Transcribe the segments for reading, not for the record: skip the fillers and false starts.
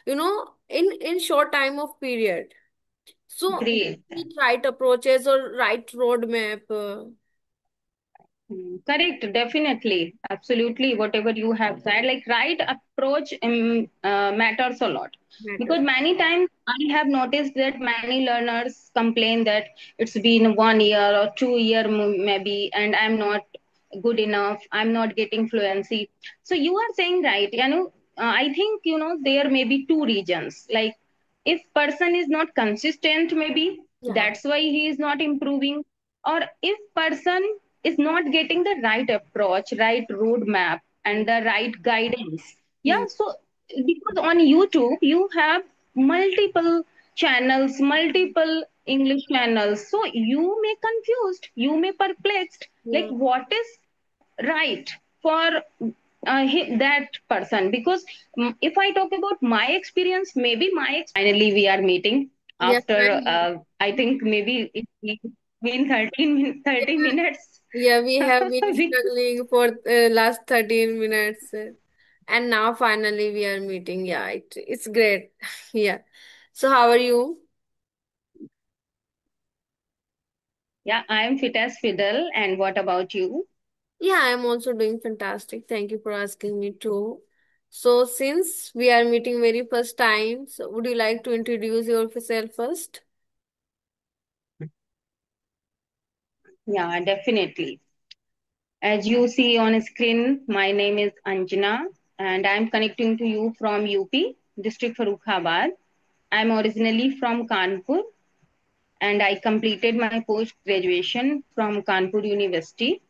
in short time of period. So Great. need right approaches or right roadmap Correct, definitely, absolutely. Whatever you have said, like right approach matters a lot because matters. many times I have noticed that many learners complain that it's been 1 year or 2 year maybe, and I'm not good enough. I'm not getting fluency. So you are saying right, I think there may be two regions. Like if person is not consistent, maybe Yeah. that's why he is not improving, or if person is not getting the right approach, right roadmap, and the right guidance. Yeah, Hmm. so because on YouTube you have multiple channels, multiple English channels, so you may confused, you may perplexed, like Yeah. what is right for that person. Because if I talk about my experience, maybe finally we are meeting Yeah. after Finally. I think maybe it's been 30 Yeah. minutes. Yeah, we have been We- struggling for last 13 minutes, and now finally we are meeting. Yeah, it's great. Yeah. So how are you? yeah, I am fit as fiddle. And what about you? Yeah, I'm also doing fantastic. Thank you for asking me too. So since we are meeting very first time, so would you like to introduce yourself first? Yeah, definitely. As you see on screen, my name is Anjana, and I'm connecting to you from UP, District Farrukhabad. I'm originally from Kanpur, and I completed my post graduation from Kanpur University.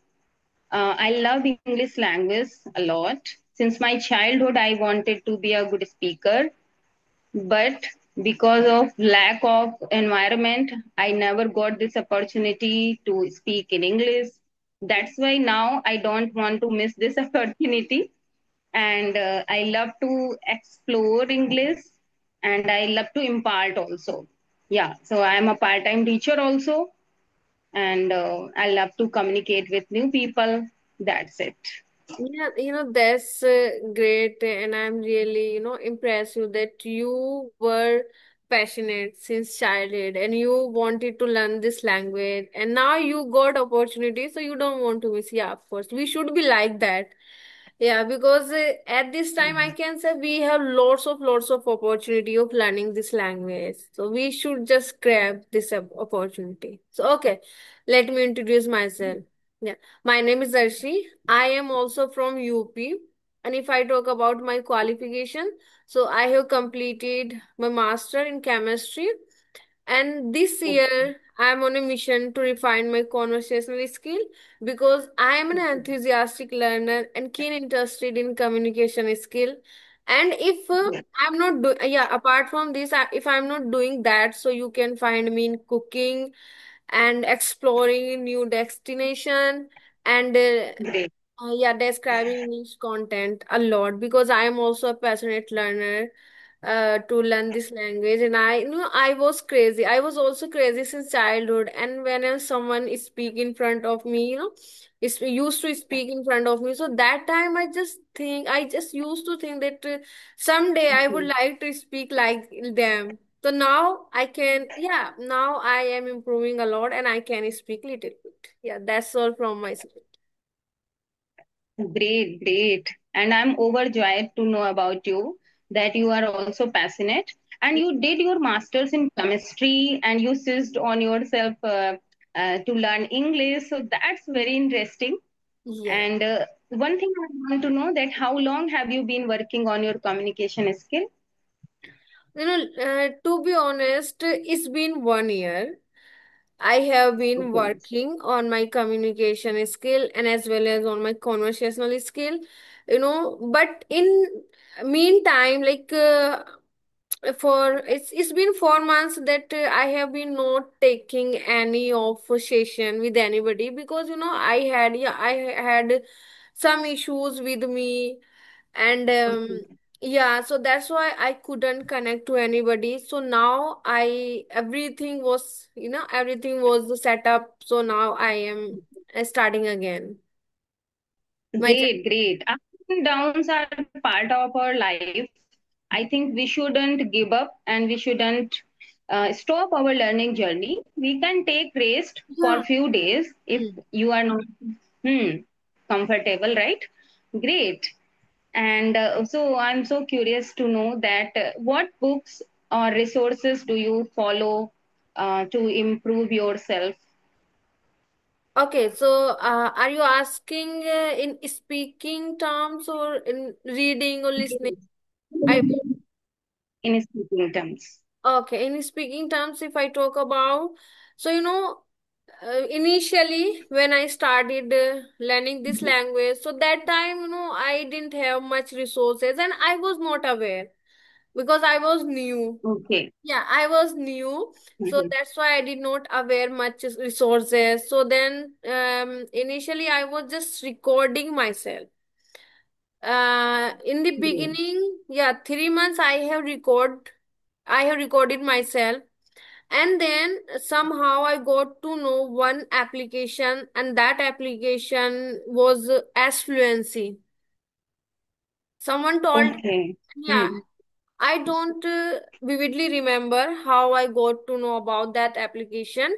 I love English language a lot. Since my childhood, I wanted to be a good speaker, but because of lack of environment, I never got this opportunity to speak in English. That's why now I don't want to miss this opportunity, and I love to explore English, and I love to impart also. Yeah, so I'm a part-time teacher also, and I love to communicate with new people. That's it. Yeah, that's great, and I'm really, impressed you that you were passionate since childhood and you wanted to learn this language, and now you got opportunity, so you don't want to miss. Yeah, of course, we should be like that. Yeah, because at this time I can say we have lots of opportunity of learning this language. So we should just grab this opportunity. So okay, let me introduce myself. Yeah, my name is Arshi. I am also from UP. And if I talk about my qualification, so I have completed my master in chemistry, and this year, I'm on a mission to refine my conversational skill because I am an enthusiastic learner and keen interested in communication skill. And if I'm not do yeah, apart from this, if I'm not doing that, so you can find me in cooking and exploring new destination and Great. yeah, describing niche content a lot because I am also a passionate learner to learn this language. And I was crazy. I was also crazy since childhood. And whenever someone is speak in front of me, is used to speak in front of me. So that time I just used to think that someday I would like to speak like them. So now I can, yeah, now I am improving a lot and I can speak little bit. Yeah, that's all from my side. Great, great. And I'm overjoyed to know about you that you are also passionate and you did your master's in chemistry and you seized on yourself to learn English. So that's very interesting. Yeah. And one thing I want to know that how long have you been working on your communication skill? To be honest, it's been 1 year. I have been Okay. working on my communication skill and as well as on my conversational skill, but in meantime, like for it's been 4 months that I have been not taking any of a session with anybody because I had some issues with me and Okay. yeah, so that's why I couldn't connect to anybody. So now I everything was set up, so now I am starting again my journey. Great, great. Ups and downs are part of our life. I think we shouldn't give up and we shouldn't stop our learning journey. We can take rest for Yeah. few days if Hmm. you are not hmm, comfortable, right? Great. And so I'm so curious to know that what books or resources do you follow to improve yourself? Okay, so are you asking in speaking terms or in reading or listening? I In speaking terms. Okay, in speaking terms, if I talk about, so initially when I started learning this language, so that time, I didn't have much resources and I was not aware because I was new. Okay. Yeah, I was new, so Mhm. that's why I did not aware much resources. So then, initially I was just recording myself. In the Great. beginning, yeah, 3 months I have recorded myself, and then somehow I got to know one application, and that application was as fluency. Someone told, Okay. yeah, Hmm. I don't vividly remember how I got to know about that application,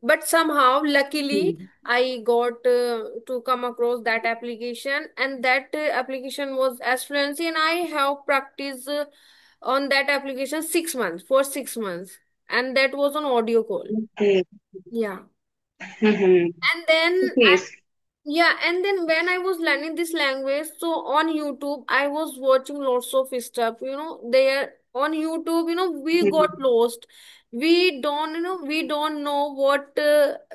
but somehow, luckily, Hmm. I got to come across that application, and that application was as fluency, and I have practiced on that application 6 months, for 6 months, and that was on audio call. Okay. Yeah. Hmm. And then Okay. yeah, and then when I was learning this language, so on YouTube, I was watching lots of stuff. There on YouTube, we got Mhm. lost. We don't know what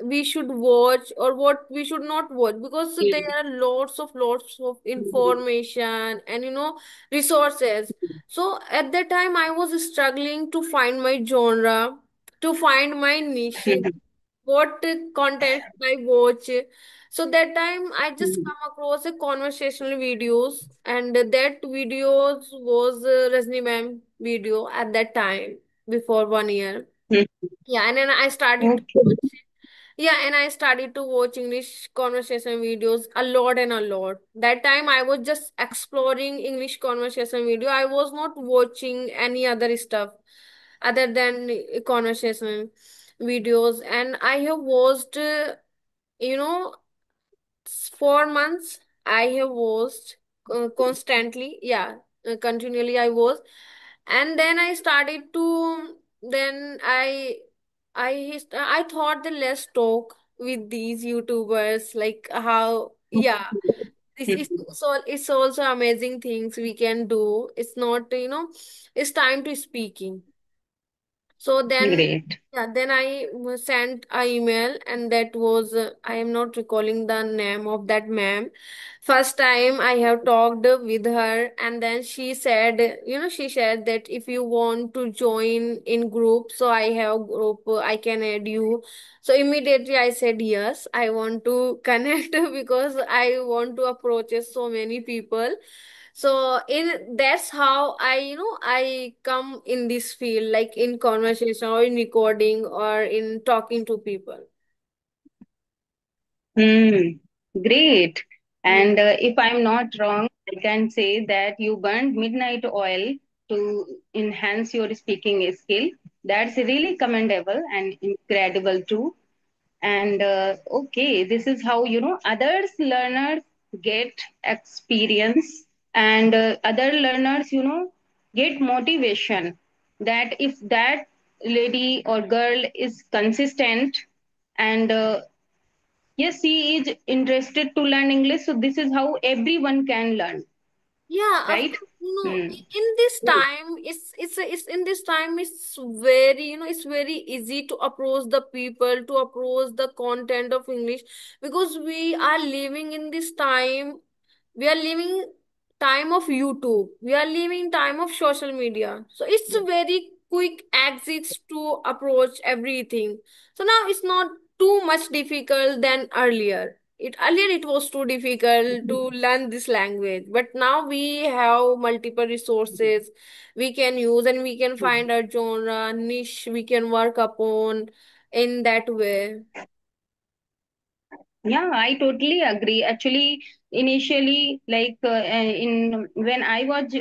we should watch or what we should not watch, because there are lots of information and resources. So at that time, I was struggling to find my genre, to find my niche, what content I watch. So that time I just Mhm. come across a conversational videos, and that videos was Rajni ma'am video at that time, before 1 year. Mhm. Yeah, and then I started to Okay. watch. Yeah, and I started to watch English conversation videos a lot and a lot. That time I was just exploring English conversation video. I was not watching any other stuff other than conversation videos. And I have watched, you know, 4 months. I have watched constantly. Yeah, continually I was. And then I started to, then I thought that let's talk with these YouTubers, like how, yeah, this is Mhm. so it's also amazing things we can do. It's not, it's time to speaking. So then, Great. yeah, then I sent a email, and that was I am not recalling the name of that ma'am. First time I have talked with her, and then she said, she said that if you want to join in group, so I have group, I can add you. So immediately I said yes, I want to connect because I want to approach so many people. So in that's how I come in this field, like in conversation or in recording or in talking to people. Hmm. Great. Yeah. And if I'm not wrong, I can say that you burned midnight oil to enhance your speaking skill. That's really commendable and incredible too. And okay, this is how others learners get experience, and other learners get motivation, that if that lady or girl is consistent and yes, she is interested to learn English, so this is how everyone can learn, Yeah, of right? course. Hmm. In this time, it's in this time, it's very, it's very easy to approach the people, to approach the content of English, because we are living in this time. We are living time of YouTube. We are living time of social media. So it's a very quick exits to approach everything. So now it's not too much difficult than earlier. Earlier it was too difficult to learn this language, but now we have multiple resources we can use, and we can find a genre niche we can work upon in that way. Yeah, I totally agree. Actually, initially, like in when I was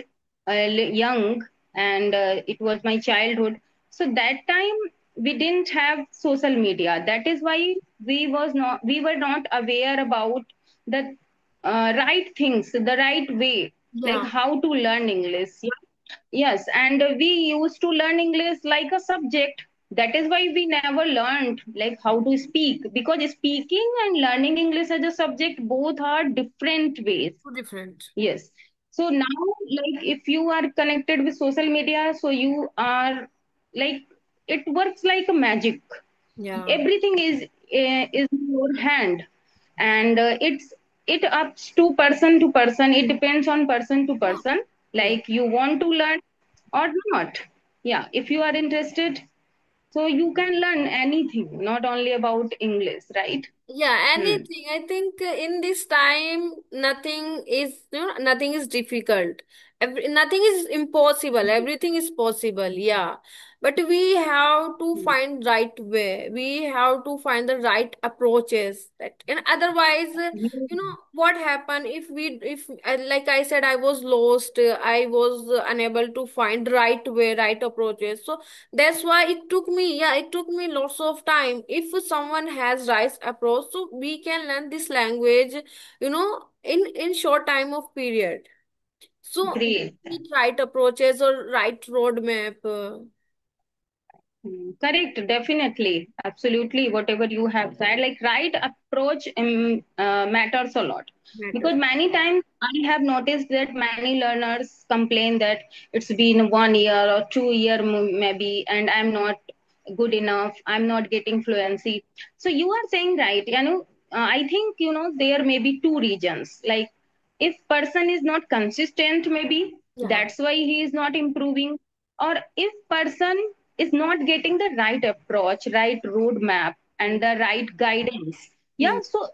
young, and it was my childhood. So that time we didn't have social media. That is why we were not aware about the right things, the right way, like Yeah, how to learn English. Yes, and we used to learn English like a subject. That is why we never learned like how to speak, because speaking and learning English as a subject both are different ways. too different. Yes. So now, like, if you are connected with social media, so you are like, it works like a magic. Yeah, Everything is in your hand, and it ups to person to person. It depends on person to yeah, person. yeah. Like you want to learn or not. Yeah, if you are interested, so you can learn anything, not only about English, right? Yeah, Hmm. anything. I think in this time, nothing is difficult. Nothing is impossible. Everything is possible. Yeah, but we have to find right way. We have to find the right approaches. That and otherwise, what happen if if like I said, I was lost. I was unable to find right way, right approaches. So that's why it took me lots of time. If someone has right approach, so we can learn this language, in short time of period. So we Great. need right approaches or right roadmap Correct, definitely, absolutely. Whatever you have said, like right approach matters a lot, because matters. many times I have noticed that many learners complain that it's been 1 year or 2 year maybe, and I'm not good enough. I'm not getting fluency. So you are saying right. I think there may be two regions. Like if person is not consistent, maybe Yeah, that's why he is not improving, or if person is not getting the right approach, right roadmap, and the right guidance. Yeah, yeah, so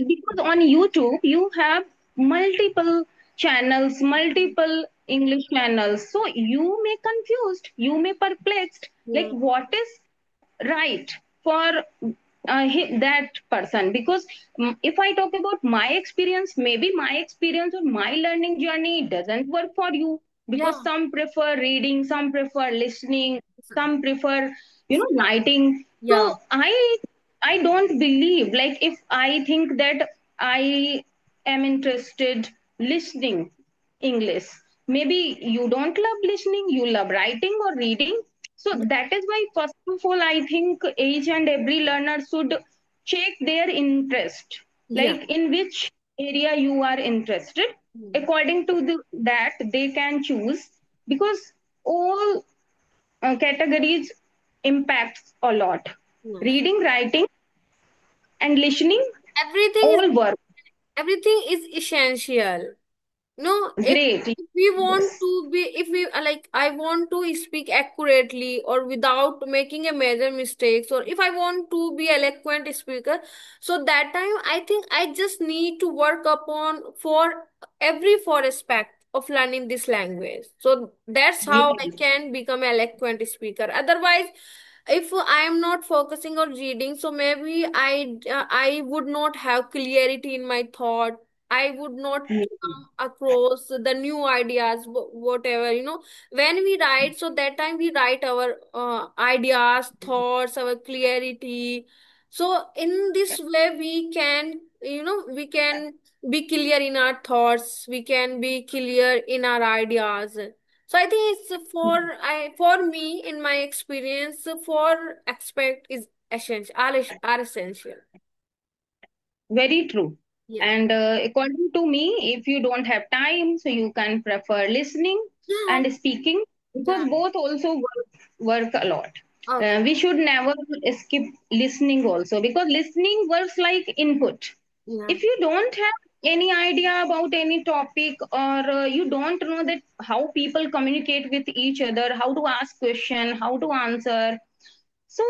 because on YouTube you have multiple channels, multiple English channels, so you may confused, you may perplexed, like yeah, what is right for that person. Because if I talk about my experience, maybe my experience or my learning journey doesn't work for you, because yeah, some prefer reading, some prefer listening, some prefer writing. So yeah, I don't believe, like if I think that I am interested listening English, maybe you don't love listening, you love writing or reading. So yeah, that is why, first of all, I think each and every learner should check their interest, yeah, like in which area you are interested. mm, According to that, they can choose, because all categories impacts a lot. yeah. Reading, writing, and listening everything is all work. Everything is essential. No, Great. if we want Yes. to be, if we like, I want to speak accurately or without making a major mistakes, or if I want to be eloquent speaker, so that time I think I just need to work upon for every four aspect of learning this language. So that's how I Great. can become eloquent speaker. Otherwise, if I am not focusing on reading, so maybe I would not have clarity in my thought. I would not come across the new ideas, whatever, when we write. So that time we write our ideas, thoughts, our clarity. So in this way we can be clear in our thoughts, we can be clear in our ideas. So I think it's for me, in my experience, for aspect is essential, are essential. Very true. Yeah. And according to me, if you don't have time, so you can prefer listening Yeah. and speaking, because Yeah. both also work a lot. Okay. We should never skip listening also, because listening works like input. Yeah. If you don't have any idea about any topic, or you don't know that how people communicate with each other, how to ask question, how to answer, so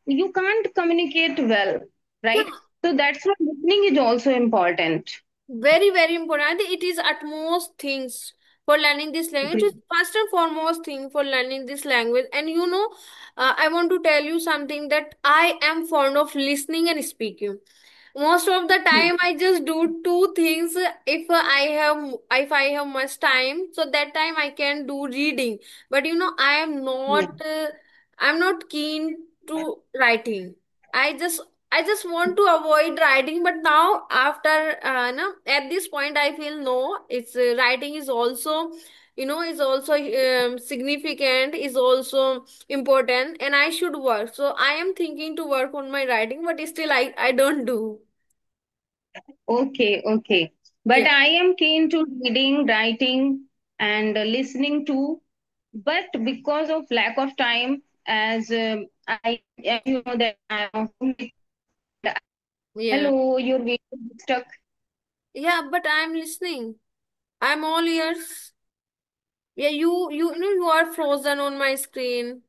you can't communicate well, Yeah. right? So that's why listening is also important. Very, very important. I think it is utmost things for learning this language. It Great. is first and foremost thing for learning this language. And I want to tell you something, that I am fond of listening and speaking. Most of the time I just do two things. If I have much time, so that time I can do reading. But I am Yeah. not keen to writing. I just i just want to avoid writing. But now, after no, at this point I feel no, it's writing is also, significant, is also important, and I should work. So I am thinking to work on my writing, but still I don't do. Okay, okay. But Yeah, I am keen to reading, writing, and listening to. But because of lack of time, as as you know that I am homemaker, yeah, hello, your video is stuck. yeah. But I'm listening. I'm all ears. Yeah, you know you are frozen on my screen.